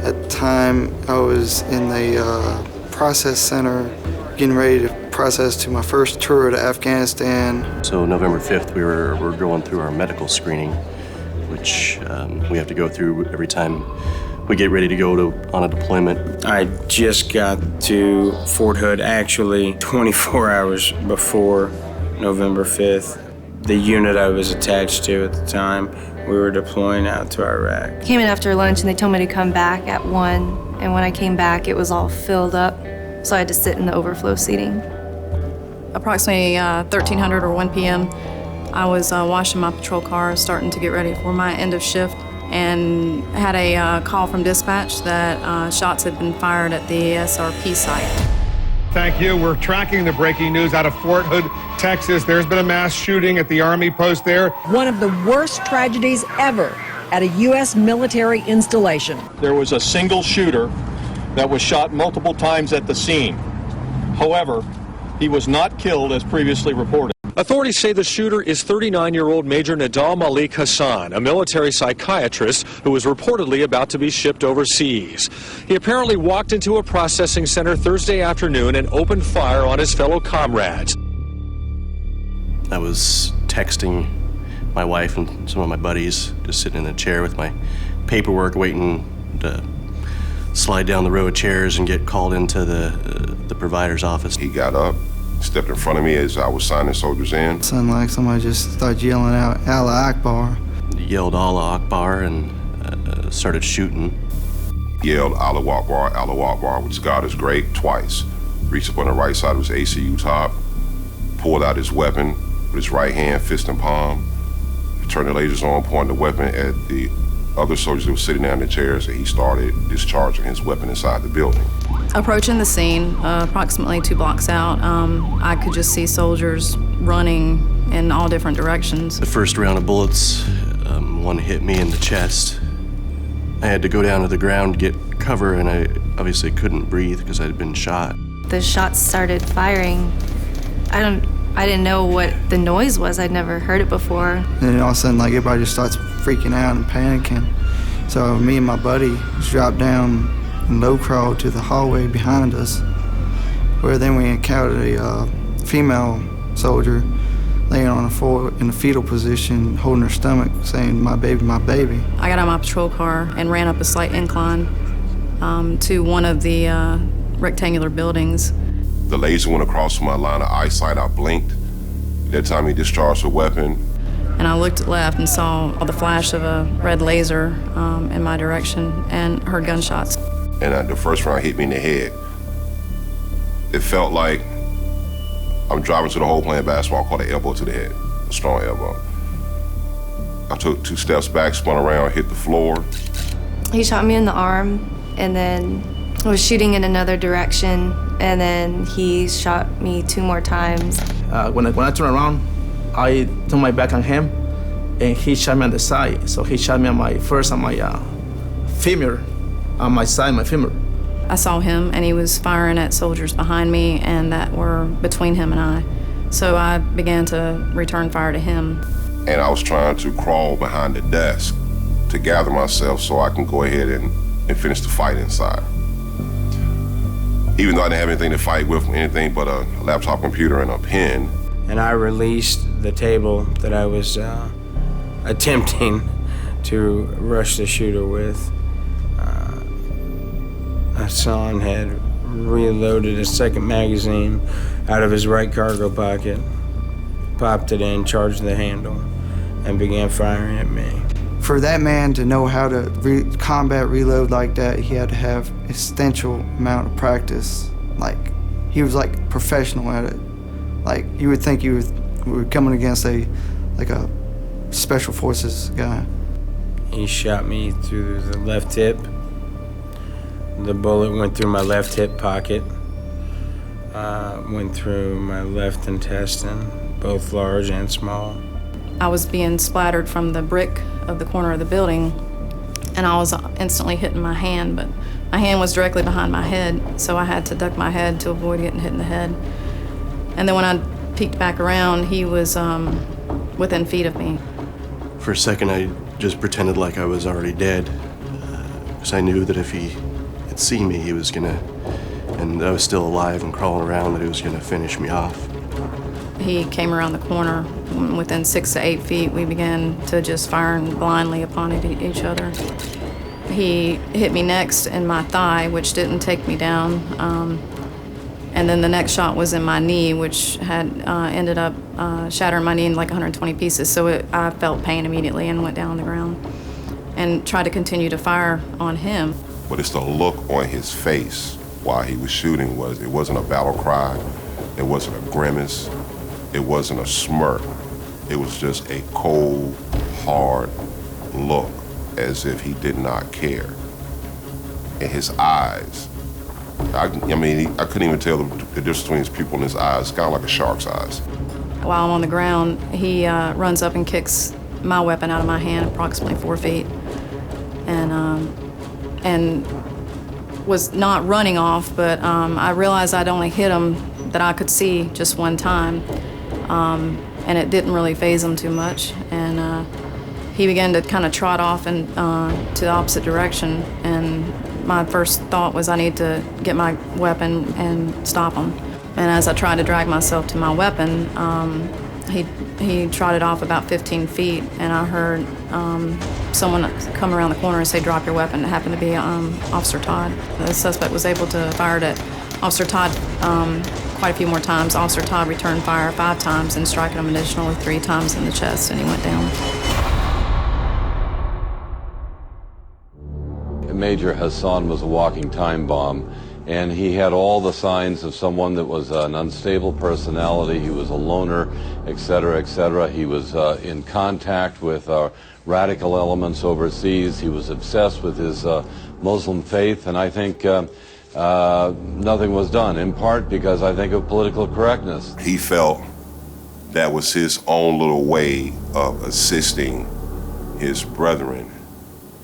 At the time, I was in the process center, getting ready to process to my first tour to Afghanistan. So November 5th, we're going through our medical screening, which we have to go through every time we get ready to go on a deployment. I just got to Fort Hood actually 24 hours before November 5th. The unit I was attached to at the time, we were deploying out to Iraq. Came in after lunch and they told me to come back at 1, and when I came back it was all filled up, so I had to sit in the overflow seating. Approximately 1300 or 1 p.m. I was washing my patrol car, starting to get ready for my end of shift, and had a call from dispatch that shots had been fired at the SRP site. Thank you. We're tracking the breaking news out of Fort Hood, Texas. There's been a mass shooting at the Army post there. One of the worst tragedies ever at a U.S. military installation. There was a single shooter that was shot multiple times at the scene. However, he was not killed as previously reported. Authorities say the shooter is 39-year-old Major Nadal Malik Hassan, a military psychiatrist who was reportedly about to be shipped overseas. He apparently walked into a processing center Thursday afternoon and opened fire on his fellow comrades. I was texting my wife and some of my buddies, just sitting in a chair with my paperwork, waiting to slide down the row of chairs and get called into the provider's office. He got up, stepped in front of me as I was signing soldiers in. Sounded like somebody just started yelling out, Allahu Akbar. He yelled Allahu Akbar and started shooting. Yelled Allahu Akbar, which God is great, twice. Reached up on the right side of his ACU top, pulled out his weapon with his right hand, fist and palm, turned the lasers on, pointed the weapon at the other soldiers that were sitting down in the chairs, and he started discharging his weapon inside the building. Approaching the scene, approximately 2 blocks out, I could just see soldiers running in all different directions. The first round of bullets, one hit me in the chest. I had to go down to the ground to get cover, and I obviously couldn't breathe because I had been shot. The shots started firing. I didn't know what the noise was. I'd never heard it before. And then all of a sudden, like, everybody just starts freaking out and panicking. So me and my buddy just dropped down and low crawled to the hallway behind us, where then we encountered a female soldier laying on the floor in a fetal position, holding her stomach, saying, "My baby, my baby." I got out of my patrol car and ran up a slight incline to one of the rectangular buildings. The laser went across my line of eyesight. I blinked. At that time, he discharged a weapon. And I looked left and saw the flash of a red laser in my direction and heard gunshots. And the first round hit me in the head. It felt like I'm driving to the hole playing basketball, caught an elbow to the head, a strong elbow. I took 2 steps back, spun around, hit the floor. He shot me in the arm and then was shooting in another direction, and then he shot me 2 more times. When I turned around, I turned my back on him, and he shot me on the side. So he shot me on my femur, on my side, my femur. I saw him, and he was firing at soldiers behind me and that were between him and I. So I began to return fire to him. And I was trying to crawl behind the desk to gather myself so I can go ahead and finish the fight inside. Even though I didn't have anything to fight with, anything but a laptop computer and a pen. And I released the table that I was attempting to rush the shooter with. Hassan had reloaded a second magazine out of his right cargo pocket, popped it in, charged the handle, and began firing at me. For that man to know how to combat reload like that, he had to have a substantial amount of practice. Like, he was like professional at it. Like, you would think we were coming against a special forces guy. He shot me through the left hip. The bullet went through my left hip pocket, went through my left intestine, both large and small. I was being splattered from the brick of the corner of the building, and I was instantly hitting my hand, but my hand was directly behind my head, so I had to duck my head to avoid getting hit in the head. And then when I peeked back around, he was within feet of me. For a second, I just pretended like I was already dead. because I knew that if he had seen me, he was gonna, and I was still alive and crawling around, that he was gonna finish me off. He came around the corner. Within 6 to 8 feet, we began to just fire blindly upon each other. He hit me next in my thigh, which didn't take me down. And then the next shot was in my knee, which had ended up shattering my knee in like 120 pieces. So I felt pain immediately and went down on the ground and tried to continue to fire on him. But it's the look on his face while he was shooting. It wasn't a battle cry, it wasn't a grimace, it wasn't a smirk. It was just a cold, hard look, as if he did not care. And his eyes, I couldn't even tell the difference between his pupil and his eyes. It's kind of like a shark's eyes. While I'm on the ground, he runs up and kicks my weapon out of my hand approximately 4 feet, and was not running off, but I realized I'd only hit him that I could see just one time, and it didn't really faze him too much, and he began to kind of trot off to the opposite direction, and my first thought was I need to get my weapon and stop him. And as I tried to drag myself to my weapon, he trotted off about 15 feet, and I heard someone come around the corner and say, "Drop your weapon." It happened to be Officer Todd. The suspect was able to fire it at Officer Todd quite a few more times. Officer Todd returned fire 5 times and striking him additionally 3 times in the chest, and he went down. Major Hassan was a walking time bomb, and he had all the signs of someone that was an unstable personality. He was a loner, et cetera, et cetera. He was in contact with radical elements overseas. He was obsessed with his Muslim faith, and I think nothing was done, in part because I think of political correctness. He felt that was his own little way of assisting his brethren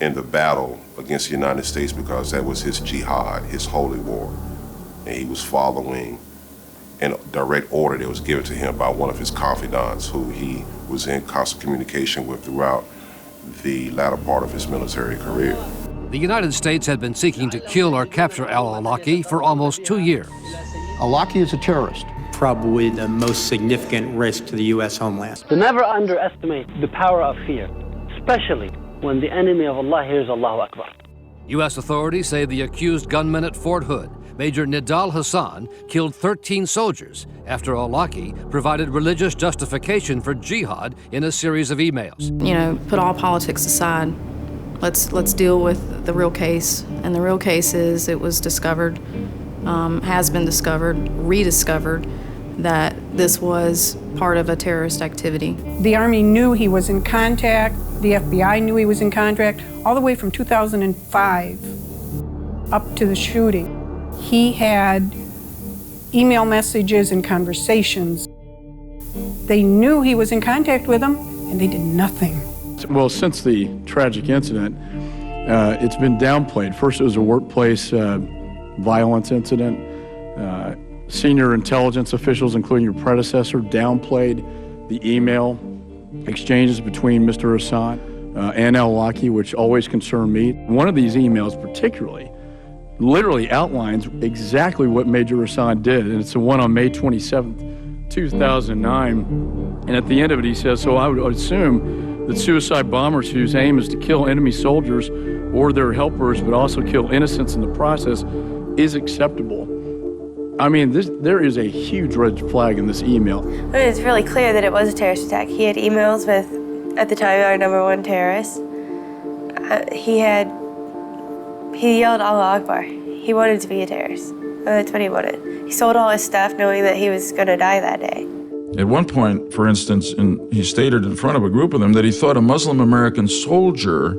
in the battle against the United States, because that was his jihad, his holy war. And he was following in direct order that was given to him by one of his confidants, who he was in constant communication with throughout the latter part of his military career. The United States had been seeking to kill or capture al-Awlaki for almost 2 years. Awlaki is a terrorist. Probably the most significant risk to the U.S. homeland. To never underestimate the power of fear, especially when the enemy of Allah hears Allahu Akbar. U.S. authorities say the accused gunman at Fort Hood, Major Nidal Hassan, killed 13 soldiers after Awlaki provided religious justification for jihad in a series of emails. You know, put all politics aside. Let's deal with the real case. And the real case is it was discovered, has been discovered, rediscovered, that this was part of a terrorist activity. The Army knew he was in contact. The FBI knew he was in contact. All the way from 2005 up to the shooting, he had email messages and conversations. They knew he was in contact with them, and they did nothing. Well, since the tragic incident, it's been downplayed. First, it was a workplace violence incident. Senior intelligence officials, including your predecessor, downplayed the email exchanges between Mr. Hassan and al-Awlaki, which always concerned me. One of these emails particularly literally outlines exactly what Major Hassan did, and it's the one on May 27th, 2009. And at the end of it, he says, "So I would assume that suicide bombers whose aim is to kill enemy soldiers or their helpers, but also kill innocents in the process, is acceptable." I mean, there is a huge red flag in this email. It's really clear that it was a terrorist attack. He had emails with, at the time, our #1 terrorist. He yelled Allahu Akbar. He wanted to be a terrorist. That's what he wanted. He sold all his stuff knowing that he was going to die that day. At one point, for instance, he stated in front of a group of them that he thought a Muslim American soldier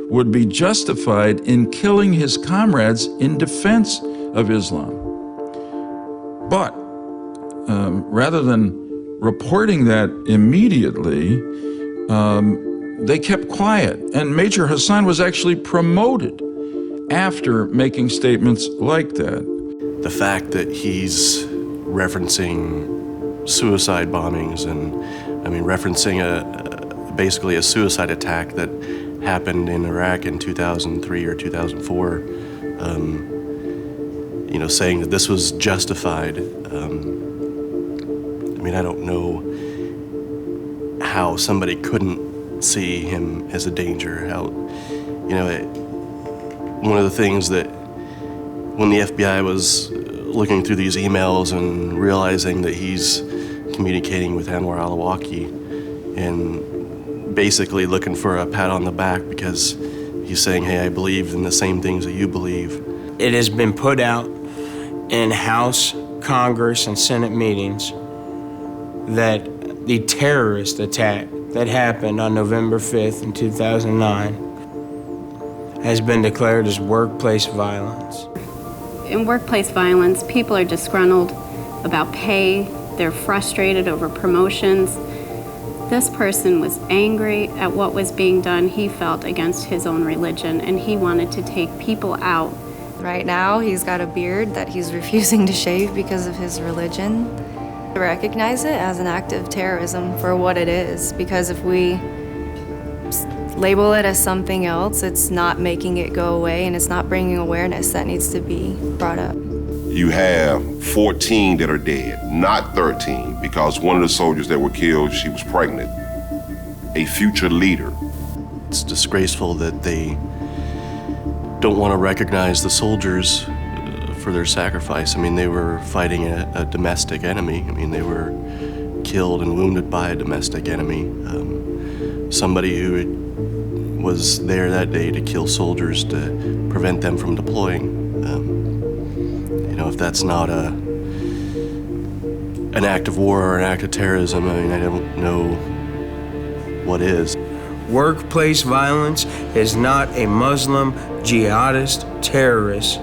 would be justified in killing his comrades in defense of Islam. But rather than reporting that immediately, they kept quiet. And Major Hassan was actually promoted after making statements like that. The fact that he's referencing suicide bombings and, referencing basically a suicide attack that happened in Iraq in 2003 or 2004, you know, saying that this was justified. I mean, I don't know how somebody couldn't see him as a danger. How, you know, one of the things that when the FBI was looking through these emails and realizing that he's communicating with Anwar al-Awlaki and basically looking for a pat on the back because he's saying, hey, I believe in the same things that you believe. It has been put out in House, Congress, and Senate meetings that the terrorist attack that happened on November 5th in 2009 has been declared as workplace violence. In workplace violence, people are disgruntled about pay, they're frustrated over promotions. This person was angry at what was being done, he felt, against his own religion, and he wanted to take people out. Right now, he's got a beard that he's refusing to shave because of his religion. I recognize it as an act of terrorism for what it is, because if we label it as something else, it's not making it go away, and it's not bringing awareness that needs to be brought up. You have 14 that are dead, not 13, because one of the soldiers that were killed, she was pregnant. A future leader. It's disgraceful that they don't want to recognize the soldiers for their sacrifice. I mean, they were fighting a domestic enemy. I mean, they were killed and wounded by a domestic enemy. Somebody who was there that day to kill soldiers to prevent them from deploying. You know, if that's not an act of war or an act of terrorism, I mean, I don't know what is. Workplace violence is not a Muslim jihadist terrorist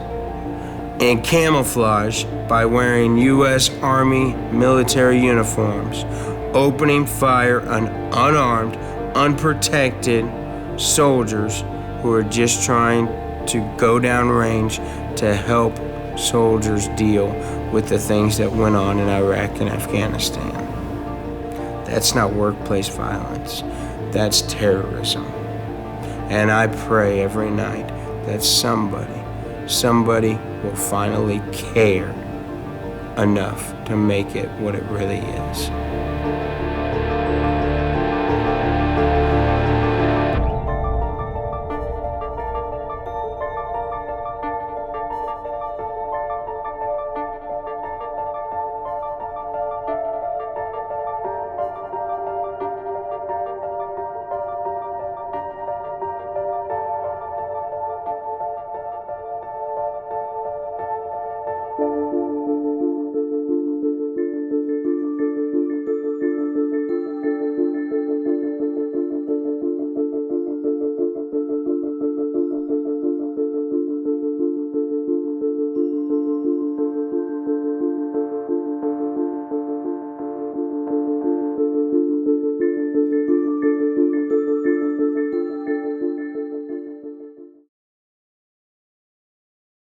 in camouflage by wearing U.S. Army military uniforms, opening fire on unarmed, unprotected soldiers who are just trying to go down range to help soldiers deal with the things that went on in Iraq and Afghanistan. That's not workplace violence. That's terrorism. And I pray every night that somebody will finally care enough to make it what it really is.